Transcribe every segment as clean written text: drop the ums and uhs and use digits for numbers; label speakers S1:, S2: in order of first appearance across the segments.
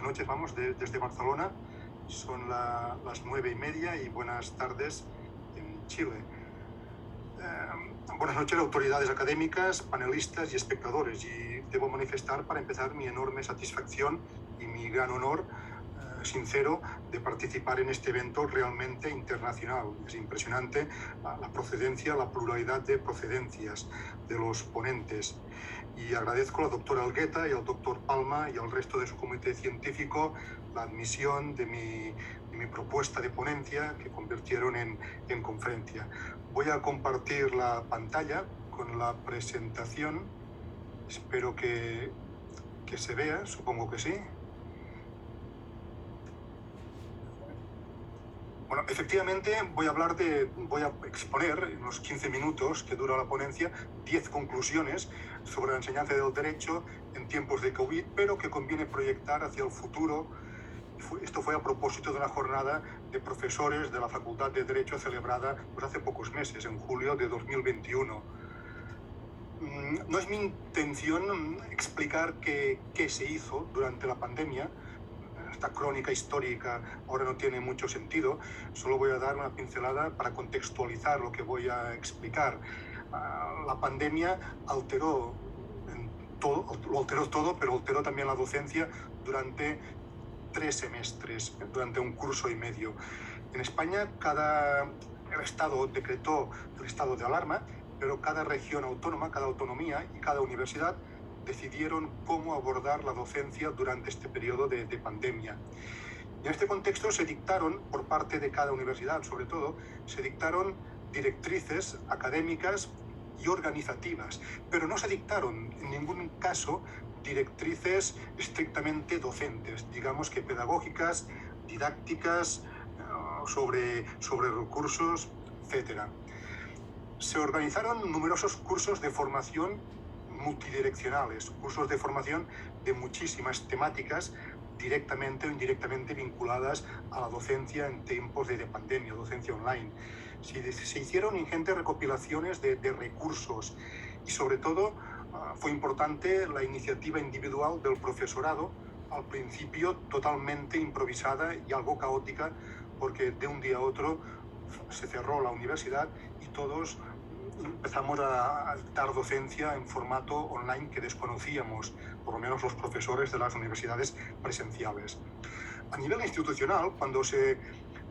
S1: noches, desde Barcelona. Son las 9:30 y buenas tardes en Chile. Buenas noches, autoridades académicas, panelistas y espectadores. Y debo manifestar para empezar mi enorme satisfacción y mi gran honor sincero de participar en este evento realmente internacional. Es impresionante la procedencia, la pluralidad de procedencias de los ponentes. Y agradezco a la doctora Algueta y al doctor Palma y al resto de su comité científico la admisión de mi propuesta de ponencia que convirtieron en conferencia. Voy a compartir la pantalla con la presentación. Espero que se vea, supongo que sí. Bueno, efectivamente voy a exponer en los 15 minutos que dura la ponencia 10 conclusiones sobre la enseñanza del derecho en tiempos de COVID, pero que conviene proyectar hacia el futuro. Esto fue a propósito de una jornada de profesores de la Facultad de Derecho celebrada hace pocos meses, en julio de 2021. No es mi intención explicar qué se hizo durante la pandemia. Esta crónica histórica ahora no tiene mucho sentido. Solo voy a dar una pincelada para contextualizar lo que voy a explicar. La pandemia lo alteró todo, pero alteró también la docencia durante 3 semestres, durante un curso y medio. En España, el Estado decretó el estado de alarma, pero cada región autónoma, cada autonomía y cada universidad decidieron cómo abordar la docencia durante este periodo de pandemia. Y en este contexto se dictaron, por parte de cada universidad sobre todo, se dictaron directrices académicas y organizativas, pero no se dictaron en ningún caso directrices estrictamente docentes, digamos que pedagógicas, didácticas, sobre recursos, etc. Se organizaron numerosos cursos de formación multidireccionales, cursos de formación de muchísimas temáticas directamente o indirectamente vinculadas a la docencia en tiempos de pandemia, docencia online. Se hicieron ingentes recopilaciones de recursos y sobre todo fue importante la iniciativa individual del profesorado, al principio totalmente improvisada y algo caótica, porque de un día a otro se cerró la universidad y todos empezamos a dar docencia en formato online que desconocíamos, por lo menos los profesores de las universidades presenciales. A nivel institucional, cuando se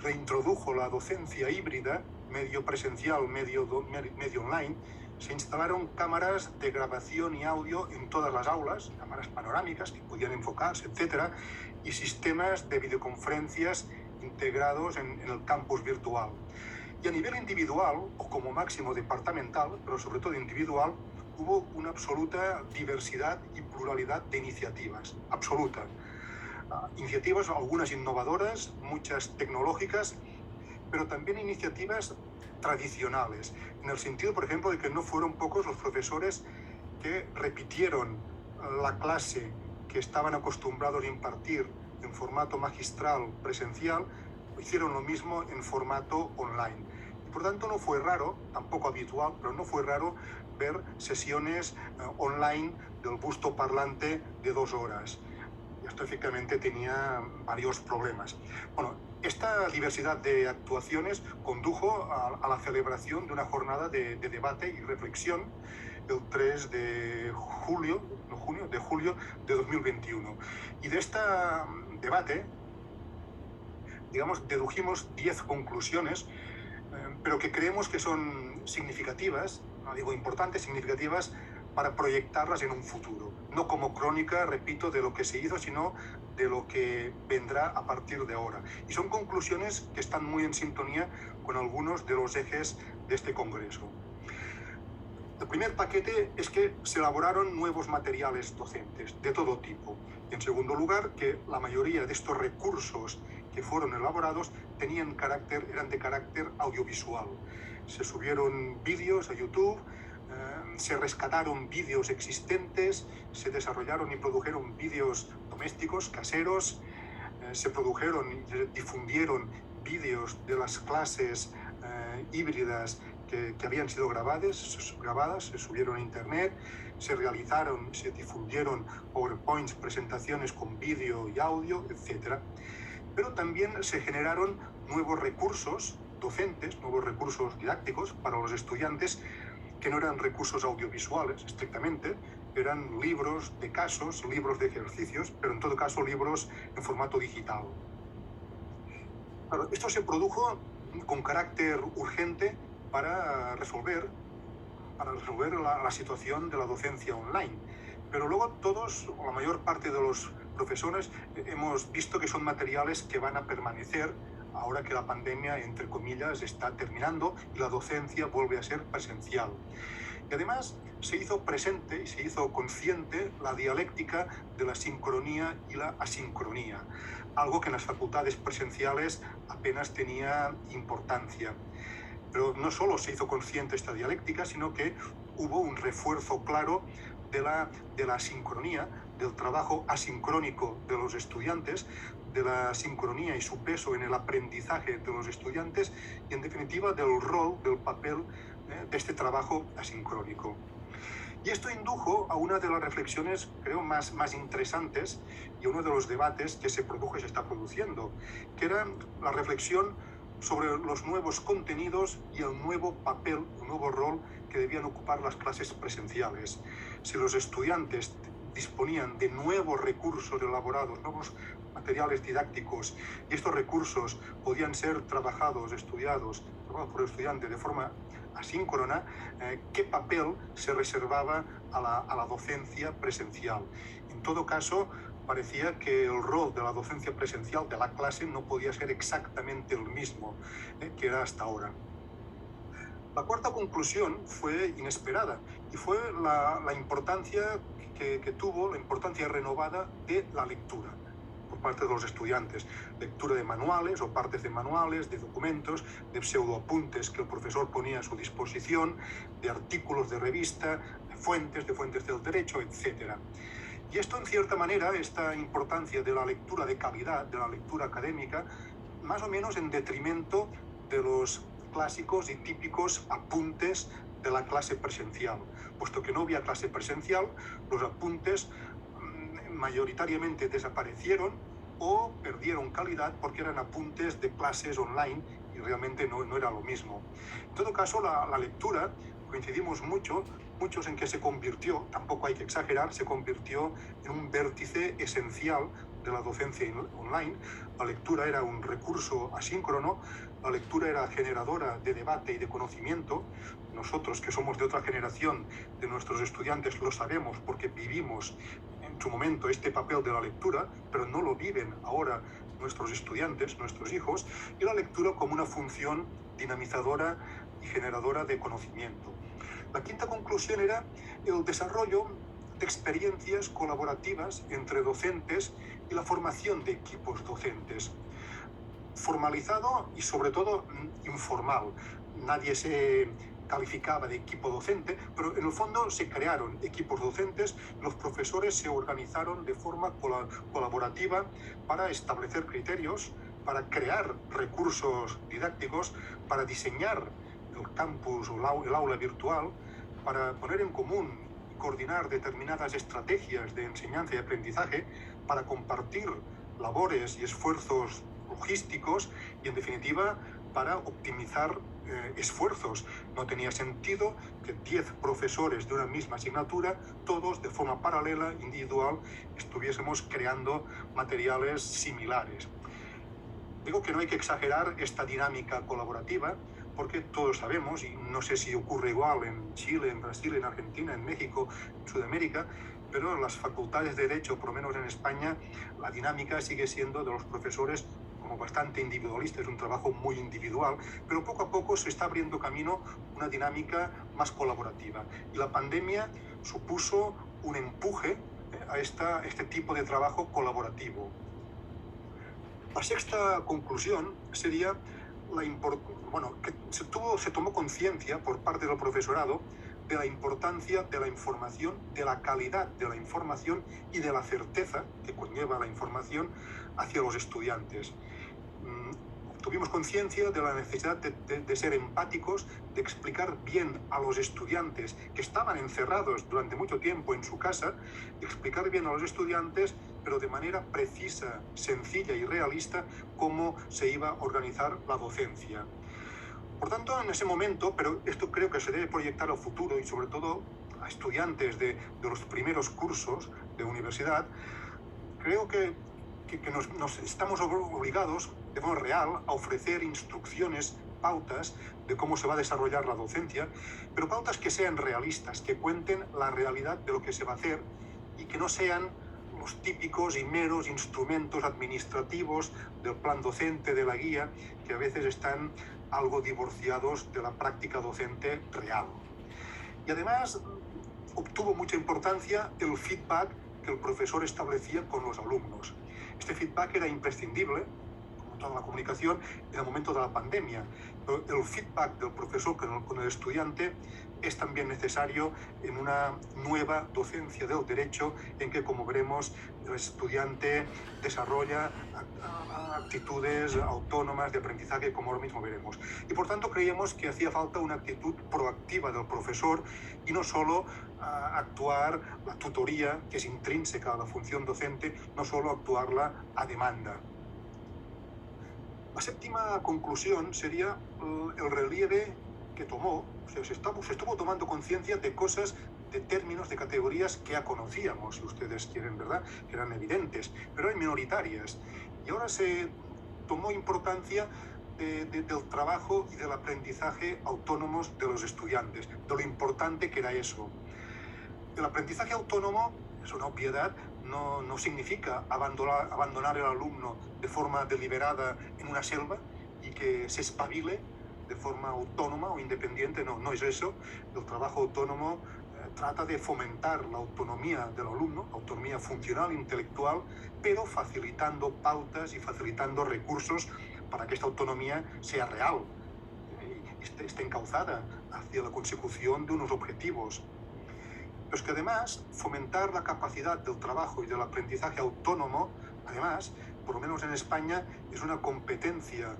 S1: reintrodujo la docencia híbrida, medio presencial, medio online, se instalaron cámaras de grabación y audio en todas las aulas, cámaras panorámicas que podían enfocarse, etc., y sistemas de videoconferencias integrados en el campus virtual. Y a nivel individual, o como máximo departamental, pero sobre todo individual, hubo una absoluta diversidad y pluralidad de iniciativas, absoluta. Iniciativas, algunas innovadoras, muchas tecnológicas, pero también iniciativas tradicionales, en el sentido, por ejemplo, de que no fueron pocos los profesores que repitieron la clase que estaban acostumbrados a impartir en formato magistral presencial, hicieron lo mismo en formato online. Y por tanto no fue raro, tampoco habitual, pero no fue raro ver sesiones online del busto parlante de 2 horas. Y esto efectivamente tenía varios problemas. Bueno, esta diversidad de actuaciones condujo a la celebración de una jornada de debate y reflexión el 3 de julio de 2021. Y de este debate, digamos, dedujimos 10 conclusiones, pero que creemos que son significativas, no digo importantes, significativas, para proyectarlas en un futuro. No como crónica, repito, de lo que se hizo, sino de lo que vendrá a partir de ahora. Y son conclusiones que están muy en sintonía con algunos de los ejes de este congreso. El primer paquete es que se elaboraron nuevos materiales docentes de todo tipo. Y en segundo lugar, que la mayoría de estos recursos que fueron elaborados eran de carácter audiovisual. Se subieron vídeos a YouTube, se rescataron vídeos existentes, se desarrollaron y produjeron vídeos domésticos, caseros, se produjeron y difundieron vídeos de las clases híbridas que habían sido grabadas, se subieron a internet, se difundieron PowerPoints, presentaciones con vídeo y audio, etc. Pero también se generaron nuevos recursos docentes, nuevos recursos didácticos para los estudiantes, que no eran recursos audiovisuales estrictamente, eran libros de casos, libros de ejercicios, pero en todo caso libros en formato digital. Claro, esto se produjo con carácter urgente para resolver la situación de la docencia online. Pero luego todos, o la mayor parte de los profesores, hemos visto que son materiales que van a permanecer ahora que la pandemia, entre comillas, está terminando y la docencia vuelve a ser presencial. Y además se hizo presente y se hizo consciente la dialéctica de la sincronía y la asincronía, algo que en las facultades presenciales apenas tenía importancia. Pero no solo se hizo consciente esta dialéctica, sino que hubo un refuerzo claro de la sincronía, del trabajo asincrónico de los estudiantes, de la sincronía y su peso en el aprendizaje de los estudiantes y, en definitiva, del rol, del papel de este trabajo asincrónico. Y esto indujo a una de las reflexiones, creo, más interesantes y uno de los debates que se produjo y se está produciendo, que era la reflexión sobre los nuevos contenidos y el nuevo papel, el nuevo rol que debían ocupar las clases presenciales. Si los estudiantes disponían de nuevos recursos elaborados, nuevos materiales didácticos, y estos recursos podían ser estudiados por el estudiante de forma asíncrona, ¿qué papel se reservaba a la docencia presencial? En todo caso, parecía que el rol de la docencia presencial de la clase no podía ser exactamente el mismo que era hasta ahora. La cuarta conclusión fue inesperada y fue la importancia que tuvo, la importancia renovada de la lectura por parte de los estudiantes. Lectura de manuales o partes de manuales, de documentos, de pseudoapuntes que el profesor ponía a su disposición, de artículos de revista, de fuentes del derecho, etc. Y esto, en cierta manera, esta importancia de la lectura de calidad, de la lectura académica, más o menos en detrimento de los clásicos y típicos apuntes de la clase presencial. Puesto que no había clase presencial, los apuntes mayoritariamente desaparecieron o perdieron calidad porque eran apuntes de clases online y realmente no era lo mismo. En todo caso, la lectura, coincidimos muchos en que se convirtió, tampoco hay que exagerar, se convirtió en un vértice esencial de la docencia online. La lectura era un recurso asíncrono, la lectura era generadora de debate y de conocimiento. Nosotros, que somos de otra generación de nuestros estudiantes, lo sabemos porque vivimos en su momento este papel de la lectura, pero no lo viven ahora nuestros estudiantes, nuestros hijos, y la lectura como una función dinamizadora y generadora de conocimiento. La quinta conclusión era el desarrollo de experiencias colaborativas entre docentes y la formación de equipos docentes. Formalizado y sobre todo informal. Nadie se calificaba de equipo docente, pero en el fondo se crearon equipos docentes, los profesores se organizaron de forma colaborativa para establecer criterios, para crear recursos didácticos, para diseñar el campus o el aula virtual, para poner en común y coordinar determinadas estrategias de enseñanza y aprendizaje, para compartir labores y esfuerzos logísticos y, en definitiva, para optimizar esfuerzos. No tenía sentido que 10 profesores de una misma asignatura, todos de forma paralela, individual, estuviésemos creando materiales similares. Digo que no hay que exagerar esta dinámica colaborativa, porque todos sabemos, y no sé si ocurre igual en Chile, en Brasil, en Argentina, en México, en Sudamérica, pero en las facultades de Derecho, por lo menos en España, la dinámica sigue siendo de los profesores como bastante individualista, es un trabajo muy individual, pero poco a poco se está abriendo camino una dinámica más colaborativa. Y la pandemia supuso un empuje a este tipo de trabajo colaborativo. La sexta conclusión sería que se tomó conciencia por parte del profesorado de la importancia de la información, de la calidad de la información y de la certeza que conlleva la información hacia los estudiantes. tuvimos conciencia de la necesidad de ser empáticos, de explicar bien a los estudiantes que estaban encerrados durante mucho tiempo en su casa, explicar bien a los estudiantes, pero de manera precisa, sencilla y realista, cómo se iba a organizar la docencia. Por tanto, en ese momento, pero esto creo que se debe proyectar al futuro y sobre todo a estudiantes de los primeros cursos de universidad, creo que nos estamos obligados de forma real a ofrecer instrucciones, pautas de cómo se va a desarrollar la docencia, pero pautas que sean realistas, que cuenten la realidad de lo que se va a hacer y que no sean los típicos y meros instrumentos administrativos del plan docente, de la guía, que a veces están algo divorciados de la práctica docente real. Y además obtuvo mucha importancia el feedback que el profesor establecía con los alumnos. Este feedback era imprescindible, como toda la comunicación, en el momento de la pandemia. Pero el feedback del profesor con el estudiante es también necesario en una nueva docencia del derecho en que, como veremos, el estudiante desarrolla actitudes autónomas de aprendizaje, como ahora mismo veremos. Y por tanto creíamos que hacía falta una actitud proactiva del profesor y no solo actuar la tutoría, que es intrínseca a la función docente, no solo actuarla a demanda. La séptima conclusión sería el relieve que tomó. O sea, se estuvo tomando conciencia de cosas, de términos, de categorías que ya conocíamos, si ustedes quieren, ¿verdad?, que eran evidentes, pero eran minoritarias. Y ahora se tomó importancia del trabajo y del aprendizaje autónomos de los estudiantes, de lo importante que era eso. El aprendizaje autónomo, es una obviedad, no significa abandonar al alumno de forma deliberada en una selva y que se espabile de forma autónoma o independiente. No es eso. El trabajo autónomo trata de fomentar la autonomía del alumno, autonomía funcional, intelectual, pero facilitando pautas y facilitando recursos para que esta autonomía sea real, esté encauzada hacia la consecución de unos objetivos. Pero es que además fomentar la capacidad del trabajo y del aprendizaje autónomo, además, por lo menos en España, es una competencia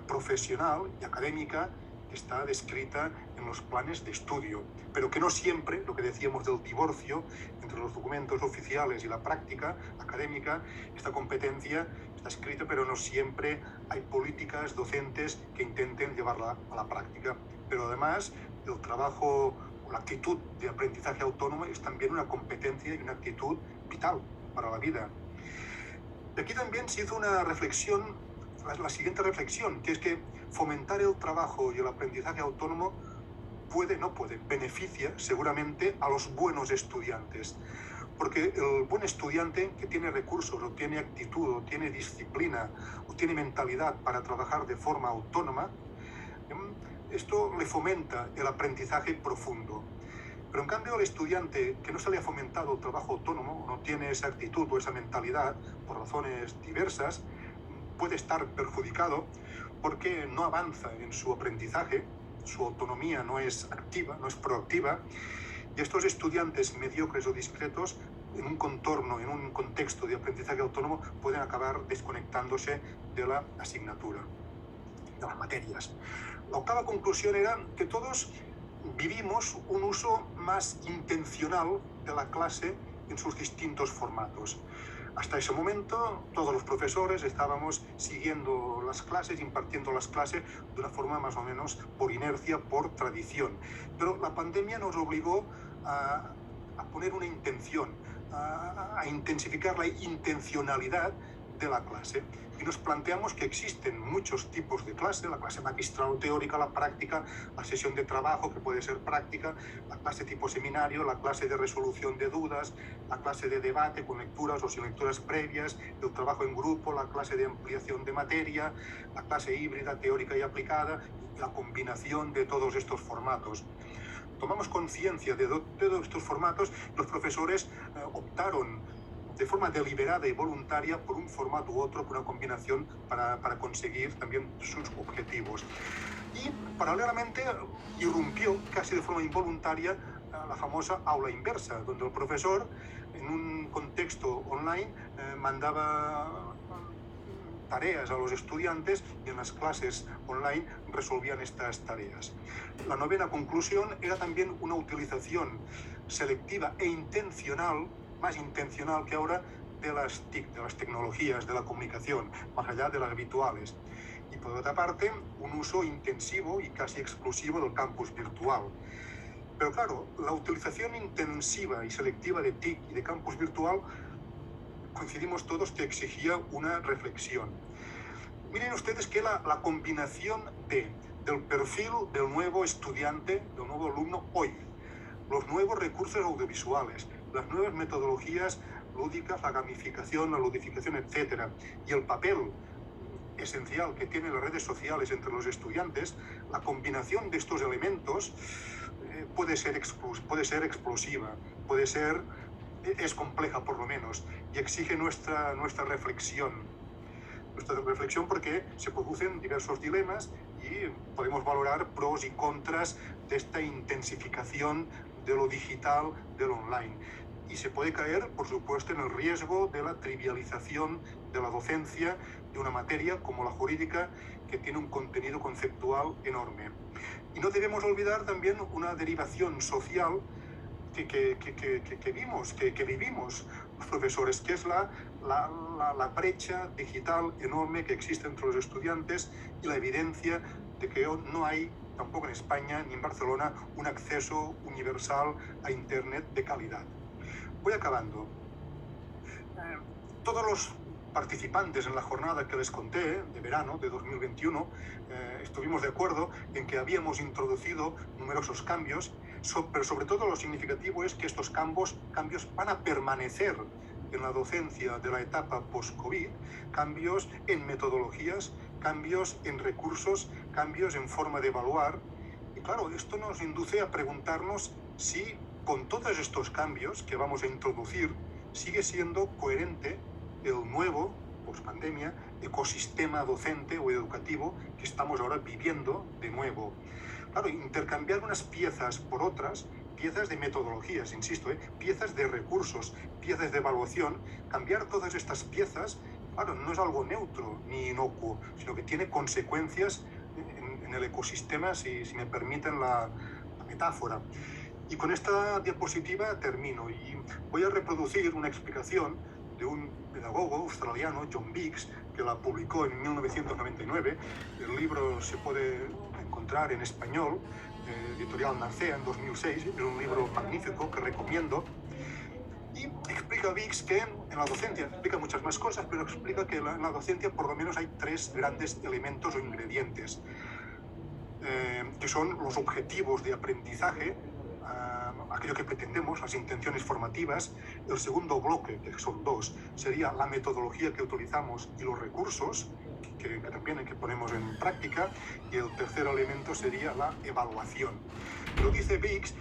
S1: profesional y académica que está descrita en los planes de estudio, pero que no siempre, lo que decíamos del divorcio entre los documentos oficiales y la práctica académica, esta competencia está escrita, pero no siempre hay políticas docentes que intenten llevarla a la práctica. Pero además, el trabajo o la actitud de aprendizaje autónomo es también una competencia y una actitud vital para la vida. Y aquí también se hizo una reflexión, la siguiente reflexión, que es que fomentar el trabajo y el aprendizaje autónomo beneficia seguramente a los buenos estudiantes. Porque el buen estudiante que tiene recursos, o tiene actitud, o tiene disciplina, o tiene mentalidad para trabajar de forma autónoma, esto le fomenta el aprendizaje profundo. Pero en cambio el estudiante que no se le ha fomentado el trabajo autónomo, no tiene esa actitud o esa mentalidad, por razones diversas, puede estar perjudicado porque no avanza en su aprendizaje, su autonomía no es activa, no es proactiva, y estos estudiantes mediocres o discretos, en un contorno, en un contexto de aprendizaje autónomo, pueden acabar desconectándose de la asignatura, de las materias. La octava conclusión era que todos vivimos un uso más intencional de la clase en sus distintos formatos. Hasta ese momento, todos los profesores estábamos siguiendo las clases, impartiendo las clases de una forma más o menos por inercia, por tradición. Pero la pandemia nos obligó a poner una intención, a intensificar la intencionalidad de la clase. Y nos planteamos que existen muchos tipos de clase: la clase magistral o teórica, la práctica, la sesión de trabajo, que puede ser práctica, la clase tipo seminario, la clase de resolución de dudas, la clase de debate con lecturas o sin lecturas previas, el trabajo en grupo, la clase de ampliación de materia, la clase híbrida, teórica y aplicada, y la combinación de todos estos formatos. Tomamos conciencia de todos estos formatos. Los profesores optaron de forma deliberada y voluntaria por un formato u otro, por una combinación para conseguir también sus objetivos. Y paralelamente irrumpió casi de forma involuntaria la famosa aula inversa, donde el profesor, en un contexto online, mandaba tareas a los estudiantes y en las clases online resolvían estas tareas. La novena conclusión era también una utilización selectiva e intencional, más intencional que ahora, de las TIC, de las tecnologías de la comunicación, más allá de las habituales. Y por otra parte, un uso intensivo y casi exclusivo del campus virtual. Pero claro, la utilización intensiva y selectiva de TIC y de campus virtual, coincidimos todos que exigía una reflexión. Miren ustedes que la combinación del perfil del nuevo estudiante, del nuevo alumno hoy, los nuevos recursos audiovisuales, las nuevas metodologías lúdicas, la gamificación, la ludificación, etc., y el papel esencial que tienen las redes sociales entre los estudiantes, la combinación de estos elementos puede ser explosiva, es compleja por lo menos, y exige nuestra reflexión. Nuestra reflexión porque se producen diversos dilemas y podemos valorar pros y contras de esta intensificación de lo digital, de lo online. Y se puede caer, por supuesto, en el riesgo de la trivialización de la docencia de una materia como la jurídica, que tiene un contenido conceptual enorme. Y no debemos olvidar también una derivación social que vivimos los profesores, que es la brecha digital enorme que existe entre los estudiantes y la evidencia de que no hay, tampoco en España ni en Barcelona, un acceso universal a Internet de calidad. Voy acabando. Todos los participantes en la jornada que les conté de verano de 2021 estuvimos de acuerdo en que habíamos introducido numerosos cambios, pero sobre todo lo significativo es que estos cambios van a permanecer en la docencia de la etapa post-COVID, cambios en metodologías, cambios en recursos, cambios en forma de evaluar. Y claro, esto nos induce a preguntarnos si con todos estos cambios que vamos a introducir sigue siendo coherente el nuevo, post-pandemia, ecosistema docente o educativo que estamos ahora viviendo de nuevo. Claro, intercambiar unas piezas por otras, piezas de metodologías, insisto, piezas de recursos, piezas de evaluación, cambiar todas estas piezas, claro, no es algo neutro ni inocuo, sino que tiene consecuencias en el ecosistema, si me permiten la metáfora. Y con esta diapositiva termino y voy a reproducir una explicación de un pedagogo australiano, John Biggs, que la publicó en 1999. El libro se puede encontrar en español, editorial Narcea, en 2006. Es un libro magnífico que recomiendo. Y explica Biggs que en la docencia, explica muchas más cosas, pero explica que en la docencia por lo menos hay tres grandes elementos o ingredientes, que son los objetivos de aprendizaje, aquello que pretendemos, las intenciones formativas. El segundo bloque, que son dos, sería la metodología que utilizamos y los recursos que también que ponemos en práctica, y el tercer elemento sería la evaluación. Pero dice Biggs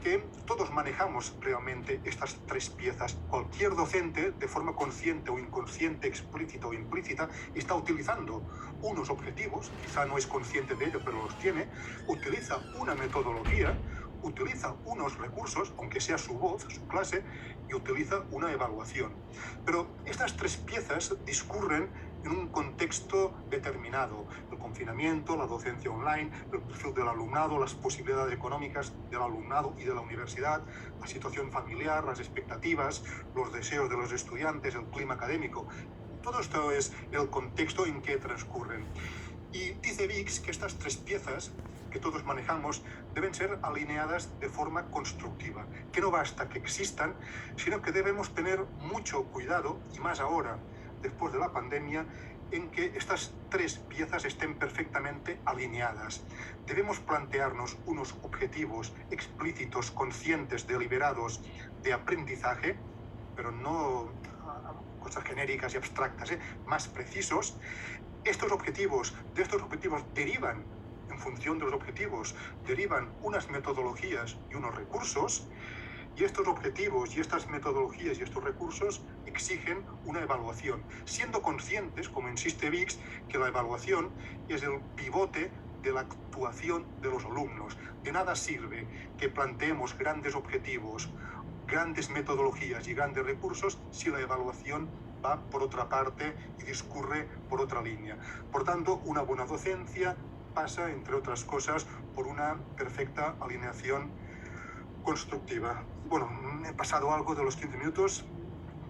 S1: que todos manejamos realmente estas tres piezas. Cualquier docente, de forma consciente o inconsciente, explícita o implícita, está utilizando unos objetivos, quizá no es consciente de ello, pero los tiene, utiliza una metodología, utiliza unos recursos, aunque sea su voz, su clase, y utiliza una evaluación. Pero estas tres piezas discurren en un contexto determinado: el confinamiento, la docencia online, el perfil del alumnado, las posibilidades económicas del alumnado y de la universidad, la situación familiar, las expectativas, los deseos de los estudiantes, el clima académico. Todo esto es el contexto en que transcurren. Y dice Biggs que estas tres piezas que todos manejamos deben ser alineadas de forma constructiva, que no basta que existan, sino que debemos tener mucho cuidado, y más ahora, después de la pandemia, en que estas tres piezas estén perfectamente alineadas. Debemos plantearnos unos objetivos explícitos, conscientes, deliberados de aprendizaje, pero no cosas genéricas y abstractas, más precisos. De estos objetivos derivan, en función de los objetivos, derivan unas metodologías y unos recursos, y estos objetivos y estas metodologías y estos recursos exigen una evaluación, siendo conscientes, como insiste Biggs, que la evaluación es el pivote de la actuación de los alumnos. De nada sirve que planteemos grandes objetivos, grandes metodologías y grandes recursos si la evaluación va por otra parte y discurre por otra línea. Por tanto, una buena docencia pasa, entre otras cosas, por una perfecta alineación constructiva. Bueno, he pasado algo de los 15 minutos,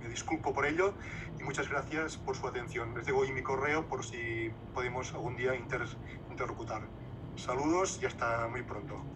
S1: me disculpo por ello y muchas gracias por su atención. Les dejo ahí mi correo por si podemos algún día interlocutar. Saludos y hasta muy pronto.